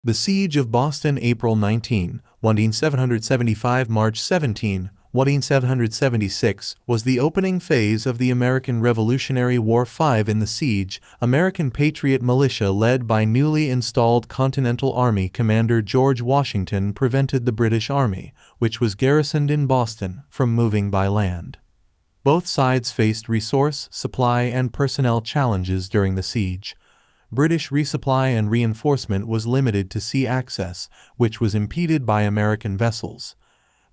The Siege of Boston, April 19, 1775 March 17, 1776, was the opening phase of the American Revolutionary War. In the siege, American Patriot militia led by newly installed Continental Army Commander George Washington prevented the British Army, which was garrisoned in Boston, from moving by land. Both sides faced resource, supply, and personnel challenges during the siege. British resupply and reinforcement was limited to sea access, which was impeded by American vessels.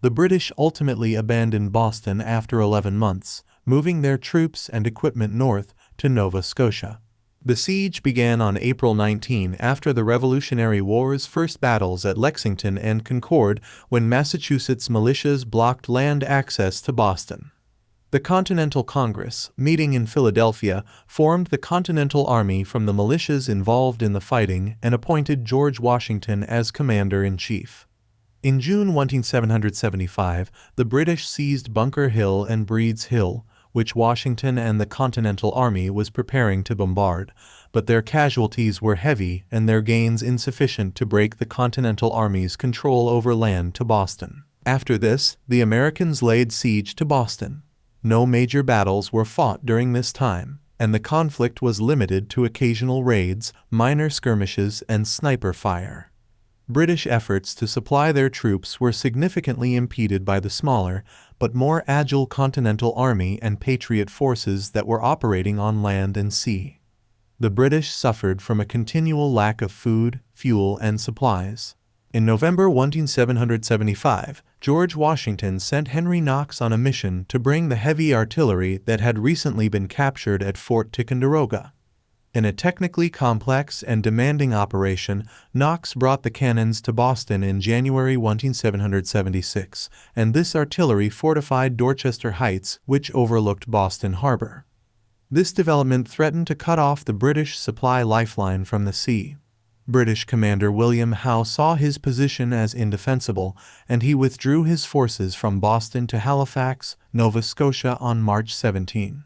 The British ultimately abandoned Boston after 11 months, moving their troops and equipment north to Nova Scotia. The siege began on April 19 after the Revolutionary War's first battles at Lexington and Concord, when Massachusetts militias blocked land access to Boston. The Continental Congress, meeting in Philadelphia, formed the Continental Army from the militias involved in the fighting and appointed George Washington as commander-in-chief. In June 1775, the British seized Bunker Hill and Breed's Hill, which Washington and the Continental Army was preparing to bombard, but their casualties were heavy and their gains insufficient to break the Continental Army's control over land to Boston. After this, the Americans laid siege to Boston. No major battles were fought during this time, and the conflict was limited to occasional raids, minor skirmishes, and sniper fire. British efforts to supply their troops were significantly impeded by the smaller, but more agile Continental Army and Patriot forces that were operating on land and sea. The British suffered from a continual lack of food, fuel, and supplies. In November 1775, George Washington sent Henry Knox on a mission to bring the heavy artillery that had recently been captured at Fort Ticonderoga. In a technically complex and demanding operation, Knox brought the cannons to Boston in January 1776, and this artillery fortified Dorchester Heights, which overlooked Boston Harbor. This development threatened to cut off the British supply lifeline from the sea. British commander William Howe saw his position as indefensible, and he withdrew his forces from Boston to Halifax, Nova Scotia on March 17.